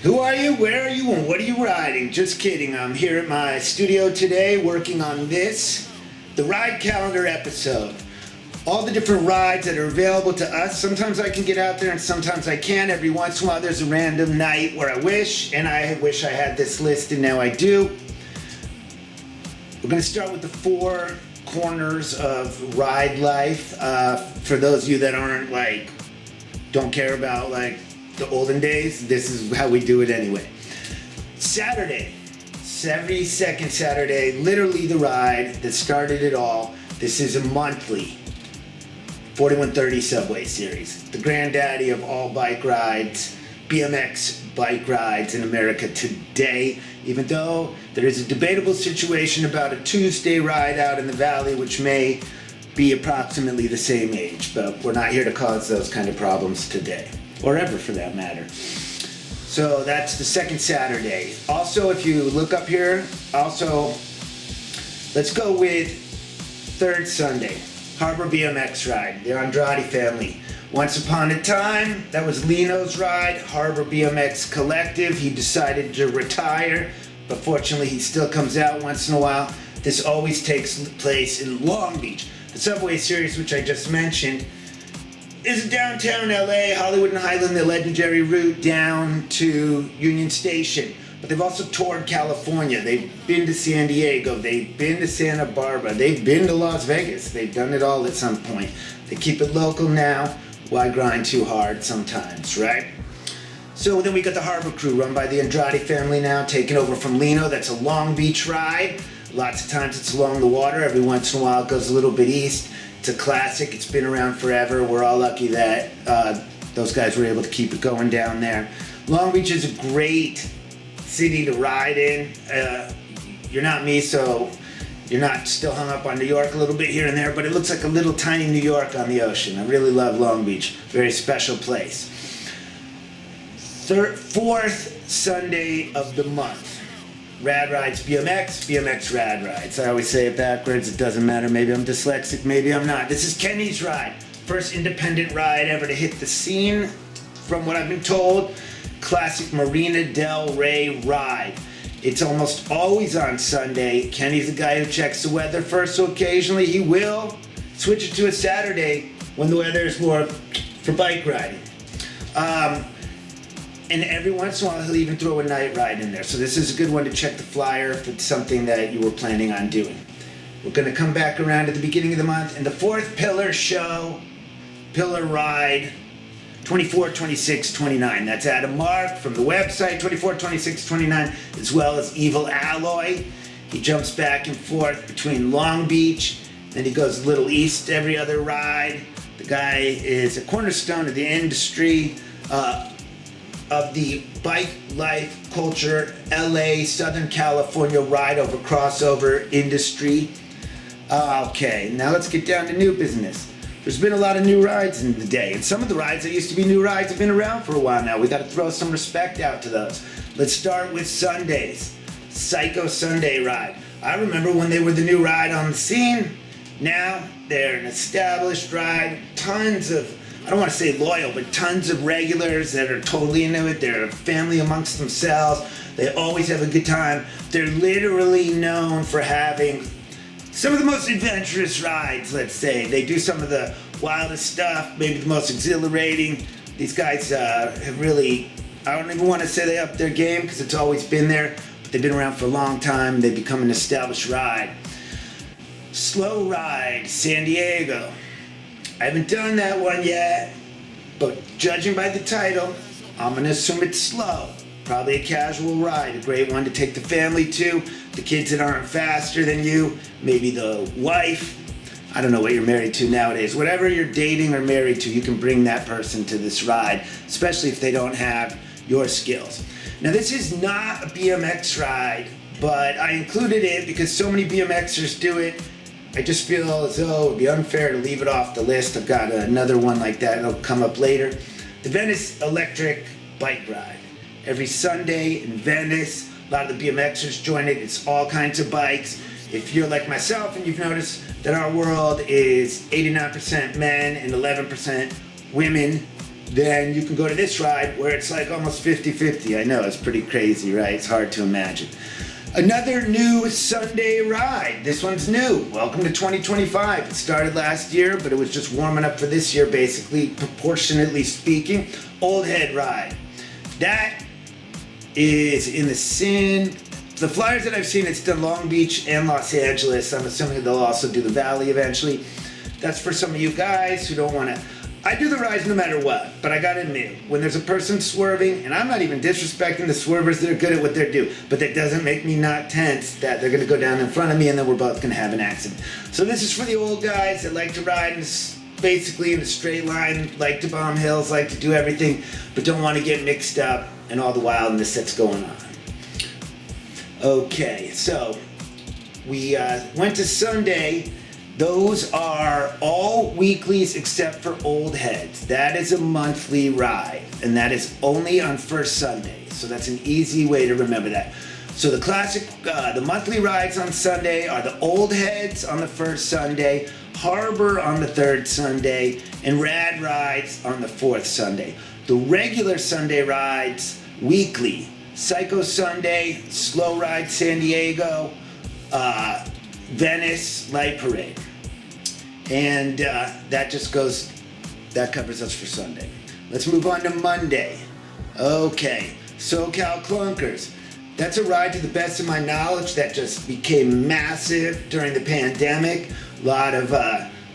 Who are you? Where are you? And what are you riding? Just kidding. I'm here at my studio today working on this, the ride calendar episode. All the different rides that are available to us. Sometimes I can get out there and sometimes I can't. Every once in a while there's a random night where I wish I had this list, and now I do. We're going to start with the four corners of ride life. For those of you that don't care about the olden days, this is how we do it anyway. Saturday, 72nd Saturday, literally the ride that started it all. This is a monthly 4130 Subway Series, the granddaddy of all bike rides, BMX bike rides in America today, even though there is a debatable situation about a Tuesday ride out in the valley, which may be approximately the same age, but we're not here to cause those kind of problems today, or ever for that matter. So that's the second Saturday. Also, if you look up here, let's go with third Sunday, Harbor BMX Ride, the Andrade family. Once upon a time, that was Lino's ride, Harbor BMX Collective. He decided to retire, but fortunately he still comes out once in a while. This always takes place in Long Beach. The Subway Series, which I just mentioned, is downtown LA, Hollywood and Highland, the legendary route down to Union Station. But they've also toured California. They've been to San Diego. They've been to Santa Barbara. They've been to Las Vegas. They've done it all at some point. They keep it local now. Why grind too hard sometimes, right? So then we got the Harbor Crew, run by the Andrade family now, taking over from Lino. That's a Long Beach ride. Lots of times it's along the water. Every once in a while it goes a little bit east. It's a classic. It's been around forever. We're all lucky that those guys were able to keep it going down there. Long Beach is a great city to ride in. You're not me, so you're not still hung up on New York a little bit here and there, but it looks like a little tiny New York on the ocean. I really love Long Beach. Very special place. Fourth Sunday of the month, Rad Rides BMX Rad Rides. I always say it backwards, it doesn't matter. Maybe I'm dyslexic, maybe I'm not. This is Kenny's ride. First independent ride ever to hit the scene, from what I've been told. Classic Marina Del Rey ride. It's almost always on Sunday. Kenny's the guy who checks the weather first, so occasionally he will switch it to a Saturday when the weather is more for bike riding. And every once in a while he'll even throw a night ride in there. So this is a good one to check the flyer if it's something that you were planning on doing. We're going to come back around at the beginning of the month, and the fourth pillar ride, 24, 26, 29. That's Adam Mark from the website, 24, 26, 29, as well as Evil Alloy. He jumps back and forth between Long Beach, then he goes a little east every other ride. The guy is a cornerstone of the industry, of the bike life culture, LA, Southern California ride over crossover industry. Okay, now let's get down to new business. There's been a lot of new rides in the day, and some of the rides that used to be new rides have been around for a while now. We got to throw some respect out to those. Let's start with Sundays. Psycho Sunday ride. I remember when they were the new ride on the scene. Now they're an established ride. Tons of, I don't want to say loyal, but tons of regulars that are totally into it. They're a family amongst themselves. They always have a good time. They're literally known for having some of the most adventurous rides, let's say. They do some of the wildest stuff, maybe the most exhilarating. These guys have really, I don't even want to say they upped their game because it's always been there, but they've been around for a long time. They become an established ride. Slow Ride, San Diego. I haven't done that one yet, but judging by the title, I'm going to assume it's slow. Probably a casual ride, a great one to take the family to, the kids that aren't faster than you, maybe the wife. I don't know what you're married to nowadays. Whatever you're dating or married to, you can bring that person to this ride, especially if they don't have your skills. Now, this is not a BMX ride, but I included it because so many BMXers do it. I just feel as though it would be unfair to leave it off the list. I've got another one like that that'll come up later. The Venice Electric Bike Ride. Every Sunday in Venice, a lot of the BMXers join it. It's all kinds of bikes. If you're like myself and you've noticed that our world is 89% men and 11% women, then you can go to this ride where it's like almost 50-50. I know, it's pretty crazy, right? It's hard to imagine. Another new Sunday ride. This one's new. Welcome to 2025. It started last year, but it was just warming up for this year, basically, proportionately speaking. Old Head Ride. That is in the flyers that I've seen, it's done Long Beach and Los Angeles. I'm assuming they'll also do the Valley eventually. That's for some of you guys who don't want to. I do the rides no matter what, but I gotta admit, when there's a person swerving, and I'm not even disrespecting the swervers that are good at what they do, but that doesn't make me not tense that they're gonna go down in front of me and then we're both gonna have an accident. So this is for the old guys that like to ride basically in a straight line, like to bomb hills, like to do everything, but don't want to get mixed up and all the wildness that's going on. Okay, so we went to Sunday. Those are all weeklies except for Old Heads. That is a monthly ride, and that is only on first Sunday. So that's an easy way to remember that. So the monthly rides on Sunday are the Old Heads on the first Sunday, Harbor on the third Sunday, and Rad Rides on the fourth Sunday. The regular Sunday rides, weekly, Psycho Sunday, Slow Ride San Diego, Venice, Light Parade. And that covers us for Sunday. Let's move on to Monday. Okay, SoCal Clunkers. That's a ride, to the best of my knowledge, that just became massive during the pandemic. A lot of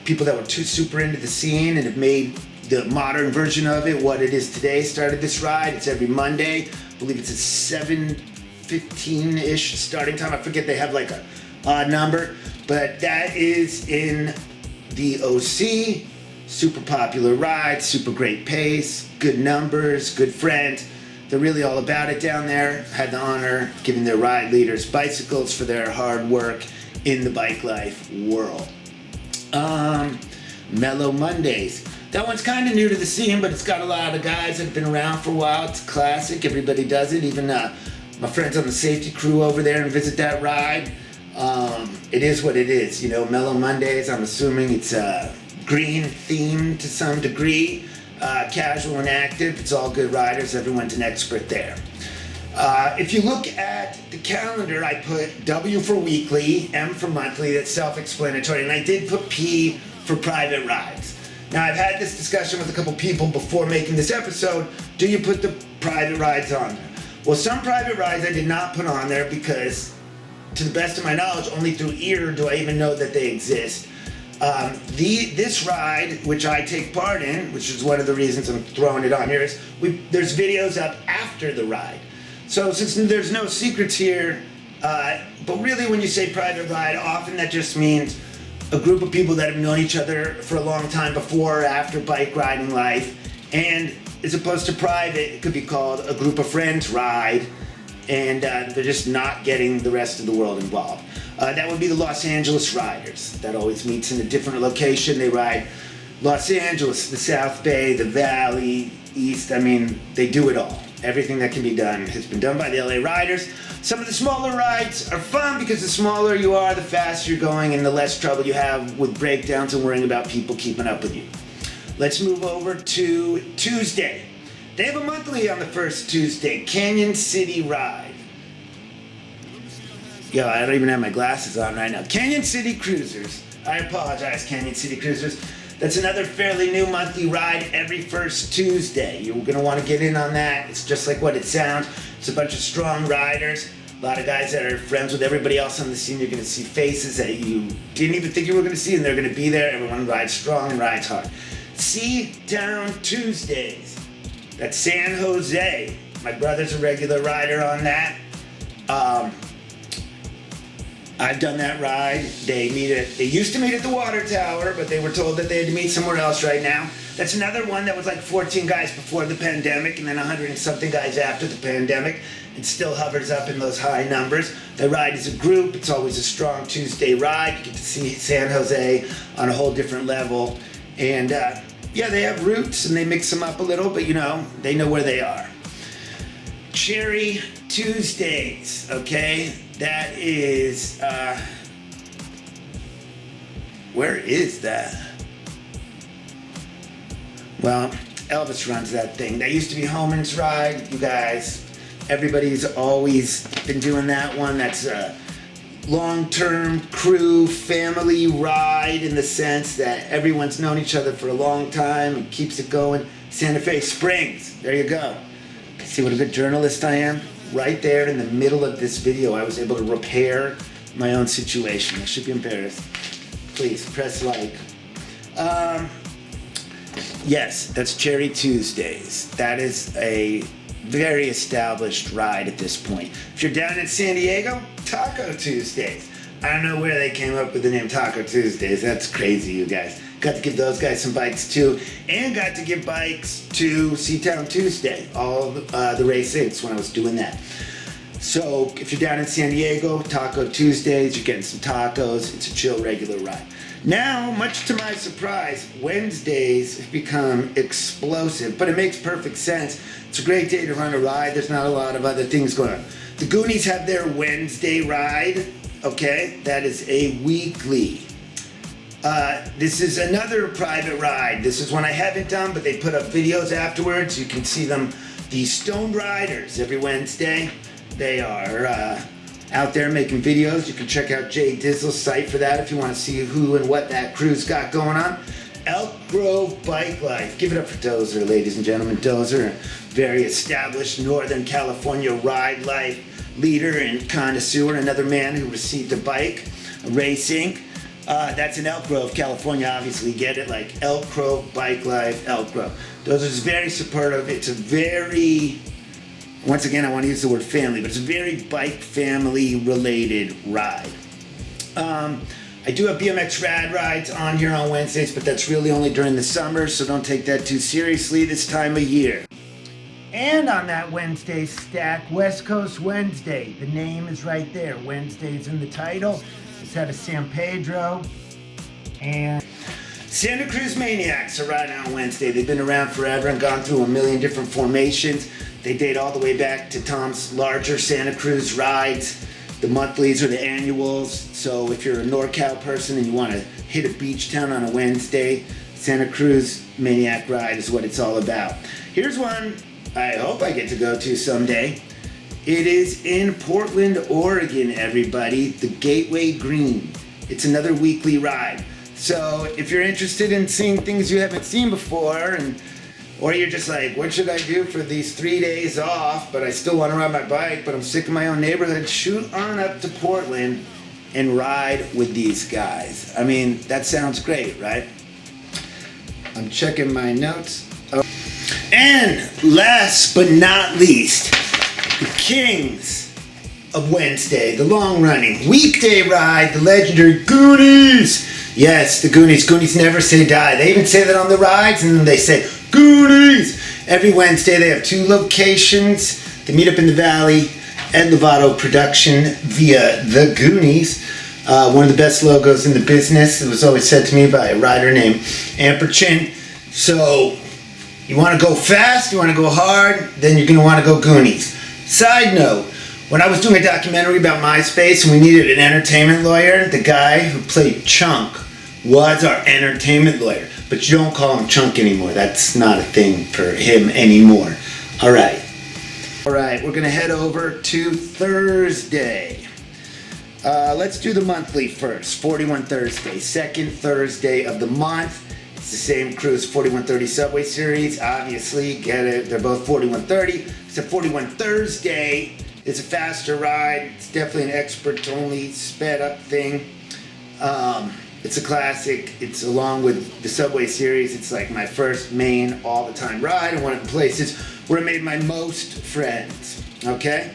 people that were too super into the scene and have made the modern version of it what it is today started this ride. It's every Monday. I believe it's a 7:15-ish starting time. I forget, they have like a odd number. But that is in the OC. Super popular ride, super great pace, good numbers, good friends. They're really all about it down there. Had the honor of giving their ride leaders bicycles for their hard work in the bike life world. Mellow Mondays. That one's kind of new to the scene, but it's got a lot of guys that have been around for a while. It's a classic. Everybody does it. Even my friends on the safety crew over there and visit that ride. It is what it is, you know. Mellow Mondays, I'm assuming it's green themed to some degree, casual and active. It's all good riders. Everyone's an expert there. If you look at the calendar, I put W for weekly, M for monthly. That's self-explanatory, and I did put P for private rides. Now, I've had this discussion with a couple people before making this episode. Do you put the private rides on there? Well, some private rides I did not put on there because, to the best of my knowledge, only through ear do I even know that they exist. This ride, which I take part in, which is one of the reasons I'm throwing it on here, is there's videos up after the ride. So since there's no secrets here, but really when you say private ride, often that just means a group of people that have known each other for a long time before or after bike riding life, and as opposed to private, it could be called a group of friends ride, and they're just not getting the rest of the world involved. That would be the Los Angeles Riders. That always meets in a different location. They ride Los Angeles, the South Bay, the Valley, East. I mean, they do it all. Everything that can be done has been done by the LA Riders. Some of the smaller rides are fun because the smaller you are, the faster you're going and the less trouble you have with breakdowns and worrying about people keeping up with you. Let's move over to Tuesday. They have a monthly on the first Tuesday, Canyon City Ride. Yo, I don't even have my glasses on right now. Canyon City Cruisers. I apologize, Canyon City Cruisers. That's another fairly new monthly ride every first Tuesday. You're going to want to get in on that. It's just like what it sounds. It's a bunch of strong riders. A lot of guys that are friends with everybody else on the scene. You're going to see faces that you didn't even think you were going to see, and they're going to be there. Everyone rides strong and rides hard. C-Town Tuesdays. That's San Jose. My brother's a regular rider on that. I've done that ride. They used to meet at the water tower, but they were told that they had to meet somewhere else right now. That's another one that was like 14 guys before the pandemic and then 100 and something guys after the pandemic. It still hovers up in those high numbers. They ride as a group. It's always a strong Tuesday ride. You get to see San Jose on a whole different level. And yeah, they have routes and they mix them up a little, but you know, they know where they are. Cherry Tuesdays, okay? That is, where is that? Well, Elvis runs that thing. That used to be Homan's Ride, you guys. Everybody's always been doing that one. That's a long-term crew family ride in the sense that everyone's known each other for a long time and keeps it going. Santa Fe Springs, there you go. See what a good journalist I am? Right there in the middle of this video, I was able to repair my own situation. I should be embarrassed. Please press like. Yes, that's Cherry Tuesdays. That is a very established ride at this point. If you're down in San Diego, Taco Tuesdays. I don't know where they came up with the name Taco Tuesdays. That's crazy, you guys. Got to give those guys some bikes too, and got to give bikes to Seatown Tuesday, all the race 8s when I was doing that. So if you're down in San Diego, Taco Tuesdays, you're getting some tacos. It's a chill, regular ride. Now, much to my surprise, Wednesdays have become explosive, but it makes perfect sense. It's a great day to run a ride. There's not a lot of other things going on. The Goonies have their Wednesday ride, okay? That is a weekly. This is another private ride. This is one I haven't done, but they put up videos afterwards. You can see them. The Stoned Riders every Wednesday. They are out there making videos. You can check out Jay Dizzle's site for that if you want to see who and what that crew's got going on. Elk Grove Bike Life. Give it up for Dozer, ladies and gentlemen. Dozer, very established Northern California ride life leader and connoisseur. Another man who received a bike racing. That's in Elk Grove, California, obviously. Get it? Like Elk Grove Bike Life, Elk Grove. Those are very supportive. It's a very, once again, I want to use the word family, but it's a very bike family related ride. I do have BMX Ride Rides on here on Wednesdays, but that's really only during the summer, so don't take that too seriously this time of year. And on that Wednesday stack, West Coast Wednesday. The name is right there. Wednesday's in the title. It's out of San Pedro. And Santa Cruz Maniacs are riding on Wednesday. They've been around forever and gone through a million different formations. They date all the way back to Tom's larger Santa Cruz rides, the monthlies or the annuals. So if you're a NorCal person and you want to hit a beach town on a Wednesday, Santa Cruz Maniac Ride is what it's all about. Here's one I hope I get to go to someday. It is in Portland, Oregon, everybody. The Gateway Green. It's another weekly ride. So if you're interested in seeing things you haven't seen before, or you're just like, what should I do for these 3 days off, but I still want to ride my bike, but I'm sick of my own neighborhood, shoot on up to Portland and ride with these guys. I mean, that sounds great, right? I'm checking my notes. Oh. And last but not least, the kings of Wednesday, the long-running weekday ride, the legendary Goonies. Yes, the Goonies. Goonies never say die. They even say that on the rides, and then they say Goonies. Every Wednesday they have 2 locations. They meet up in the Valley. Ed Lovato production via the Goonies. One of the best logos in the business. It was always said to me by a rider named Amperchin. So you want to go fast, you want to go hard, then you're going to want to go Goonies. Side note, when I was doing a documentary about MySpace and we needed an entertainment lawyer, the guy who played Chunk was our entertainment lawyer. But you don't call him Chunk anymore. That's not a thing for him anymore. All right, we're going to head over to Thursday. Let's do the monthly first. 41 Thursday, second Thursday of the month. It's the same crew's 4130 Subway Series. Obviously, get it. They're both 4130. Except 41 Thursday is a faster ride. It's definitely an expert-only, sped-up thing. It's a classic. It's along with the Subway Series. It's like my first main all-the-time ride and one of the places where I made my most friends. Okay?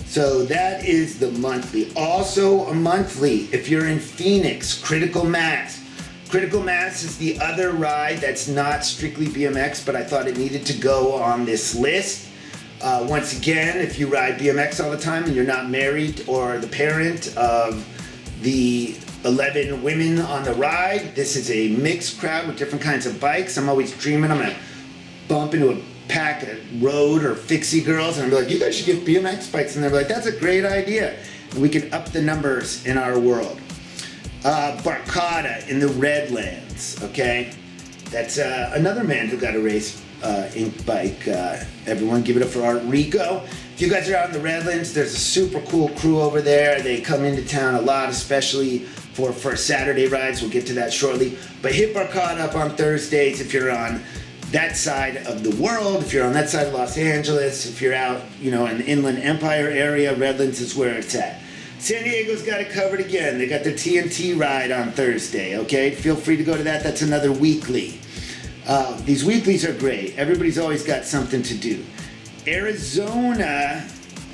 So that is the monthly. Also a monthly, if you're in Phoenix, Critical Mass. Critical Mass is the other ride that's not strictly BMX, but I thought it needed to go on this list. Once again, if you ride BMX all the time and you're not married or the parent of the 11 women on the ride, this is a mixed crowd with different kinds of bikes. I'm always dreaming I'm going to bump into a pack of road or fixie girls and I'm like, you guys should get BMX bikes. And they're like, that's a great idea. And we can up the numbers in our world. Barcada in the Redlands, okay? That's another man who got a race ink bike. Everyone give it up for Art Rico. If you guys are out in the Redlands, there's a super cool crew over there. They come into town a lot, especially for first Saturday rides. We'll get to that shortly. But hit Barcada up on Thursdays if you're on that side of the world. If you're on that side of Los Angeles, if you're out, in the Inland Empire area, Redlands is where it's at. San Diego's got it covered again. They got their TNT ride on Thursday, okay? Feel free to go to that. That's another weekly. These weeklies are great. Everybody's always got something to do. Arizona,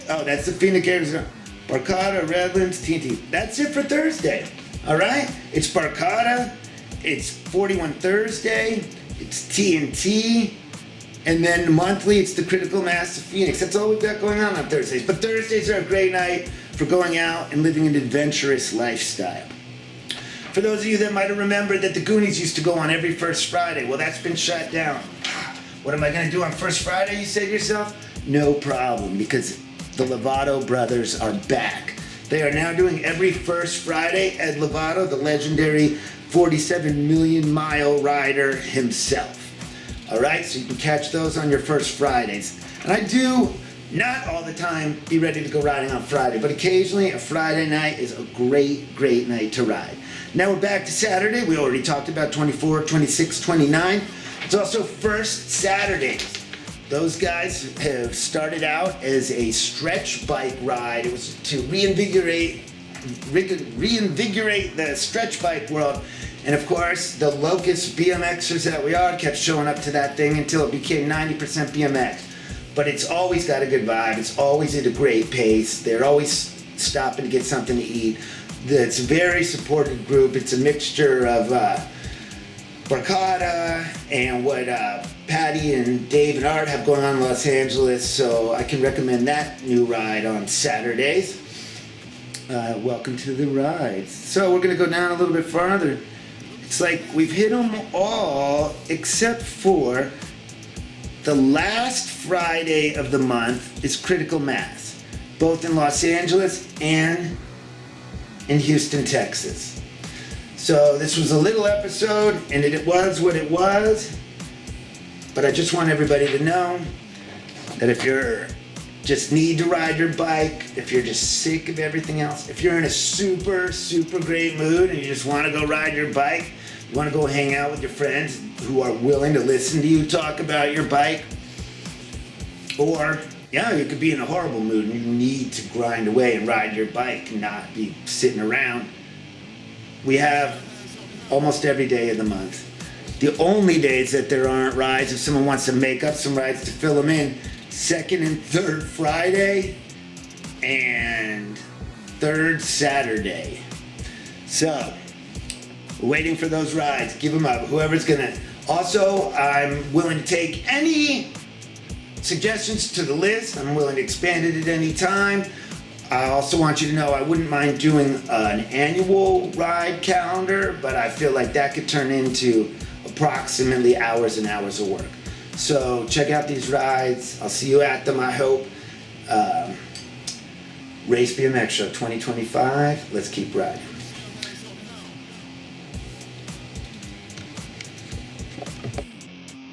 that's the Phoenix, Arizona. Barcada, Redlands, TNT. That's it for Thursday, all right? It's Barcada, it's 41 Thursday, it's TNT, and then monthly it's the Critical Mass of Phoenix. That's all we've got going on Thursdays. But Thursdays are a great night for going out and living an adventurous lifestyle. For those of you that might have remembered that the Goonies used to go on every first Friday, well, that's been shut down. What am I going to do on first Friday, you say to yourself? No problem, because the Lovato brothers are back. They are now doing every first Friday. Ed Lovato, the legendary 47 million mile rider himself. All right, so you can catch those on your first Fridays. And I do, not all the time, be ready to go riding on Friday, but occasionally a Friday night is a great, great night to ride. Now we're back to Saturday. We already talked about 24, 26, 29. It's also First Saturdays. Those guys have started out as a stretch bike ride. It was to reinvigorate the stretch bike world. And of course, the locust BMXers that we are kept showing up to that thing until it became 90% BMX. But it's always got a good vibe. It's always at a great pace. They're always stopping to get something to eat. It's a very supported group. It's a mixture of Barcada and what Patty and Dave and Art have going on in Los Angeles. So I can recommend that new ride on Saturdays. Welcome to the rides. So we're going to go down a little bit farther. It's like we've hit them all except for the last Friday of the month is Critical Mass, both in Los Angeles and in Houston, Texas. So this was a little episode, and it was what it was, but I just want everybody to know that if you're just need to ride your bike, if you're just sick of everything else, if you're in a super, super great mood and you just want to go ride your bike, you want to go hang out with your friends who are willing to listen to you talk about your bike, or you could be in a horrible mood and you need to grind away and ride your bike and not be sitting around. We have almost every day of the month. The only days that there aren't rides, if someone wants to make up some rides to fill them in, second and third Friday and third Saturday. So, we're waiting for those rides. Give them up. Whoever's gonna. Also, I'm willing to take any suggestions to the list. I'm willing to expand it at any time. I also want you to know I wouldn't mind doing an annual ride calendar, but I feel like that could turn into approximately hours and hours of work. So check out these rides. I'll see you at them, I hope. Race BMX Show 2025. Let's keep riding.